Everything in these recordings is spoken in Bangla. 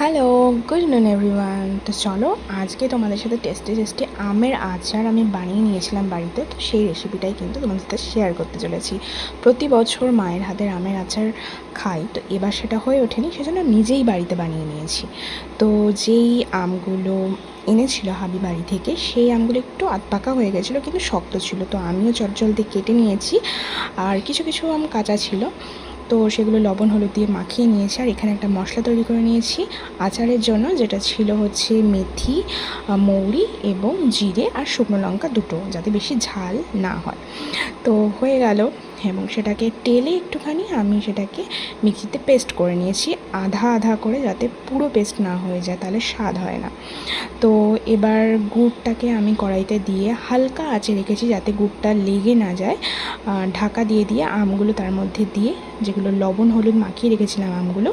হ্যালো, গুড নুন এভরিওয়ান। তো চলো আজকে তোমাদের সাথে টেস্টি আমের আচার আমি বানিয়ে নিয়েছিলাম বাড়িতে। তো সেই রেসিপিটাই কিন্তু তোমাদের সাথে শেয়ার করতে চলেছি। প্রতি বছর মায়ের হাতের আমের আচার খাই, তো এবার সেটা হয়ে ওঠেনি, সেজন্য নিজেই বাড়িতে বানিয়ে নিয়েছি। তো যেই আমগুলো এনেছিল হাবি বাড়ি থেকে, সেই আমগুলো একটু আধপাকা হয়ে গেছিলো, কিন্তু শক্ত ছিল। তো আমিও চটজলদি কেটে নিয়েছি, আর কিছু কিছু আম কাঁচা ছিল। তো সেগুলো লবণ হলুদ দিয়ে মাখিয়ে নিয়েছি। আর এখানে একটা মশলা তৈরি করে নিয়েছি আচারের জন্য, যেটা ছিল হচ্ছে মেথি, মৌরি এবং জিরে আর শুকনো লঙ্কা দুটো, যাতে বেশি ঝাল না হয়। তো হয়ে গেল, এবং সেটাকে টেলে একটুখানি আমি সেটাকে মিক্সিতে পেস্ট করে নিয়েছি, আধা আধা করে, যাতে পুরো পেস্ট না হয়ে যায়, তাহলে স্বাদ হয় না। তো এবার গুড়টাকে আমি কড়াইতে দিয়ে হালকা আঁচে রেখেছি, যাতে গুড়টা লেগে না যায়। ঢাকা দিয়ে দিয়ে আমগুলো তার মধ্যে দিয়ে, যেগুলো লবণ হলুদ মাখিয়ে রেখেছিলাম আমগুলো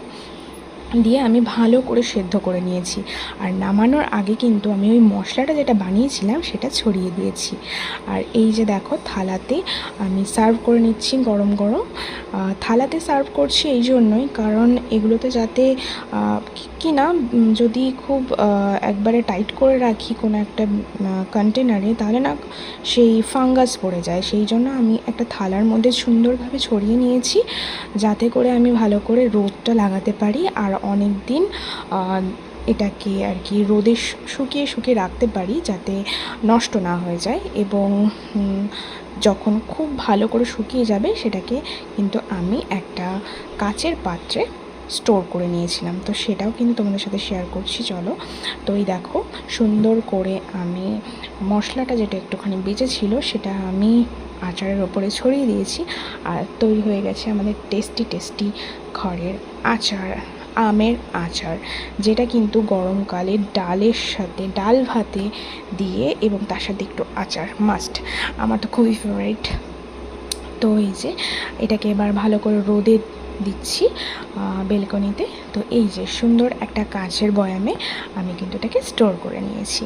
দিয়ে আমি ভালো করে সেদ্ধ করে নিয়েছি। আর নামানোর আগে কিন্তু আমি ওই মশলাটা যেটা বানিয়েছিলাম সেটা ছড়িয়ে দিয়েছি। আর এই যে দেখো, থালাতে আমি সার্ভ করে নিচ্ছি গরম গরম। থালাতে সার্ভ করছি এই জন্যই, কারণ এগুলোতে যাতে কি না, যদি খুব একবারে টাইট করে রাখি কোনো একটা কন্টেনারে, তাহলে না সেই ফাঙ্গাস পড়ে যায়। সেই জন্য আমি একটা থালার মধ্যে সুন্দরভাবে ছড়িয়ে নিয়েছি, যাতে করে আমি ভালো করে রোদটা লাগাতে পারি, আর অনেক দিন এটাকে আর কি রোদে শুকিয়ে রাখতে পারি, যাতে নষ্ট না হয়ে যায়। এবং যখন খুব ভালো করে শুকিয়ে যাবে, সেটাকে কিন্তু আমি একটা কাচের পাত্রে স্টোর করে নিয়েছিলাম। তো সেটাও কিন্তু তোমাদের সাথে শেয়ার করছি, চলো। তো এই দেখো, সুন্দর করে আমি মশলাটা যেটা একটুখানি বেঁচে ছিল, সেটা আমি আচারের ওপরে ছড়িয়ে দিয়েছি। আর তৈরি হয়ে গেছে আমাদের টেস্টি ঘরের আচার, আমের আচার, যেটা কিন্তু গরমকালে ডালের সাথে, ডাল ভাতে দিয়ে এবং তার সাথে একটু আচার মাস্ট। আমার তো খুবই ফেভারিট। তো এই যে এটাকে এবার ভালো করে রোদে দিচ্ছি বেলকনিতে। তো এই যে সুন্দর একটা কাচের বয়ামে আমি কিন্তু এটাকে স্টোর করে নিয়েছি।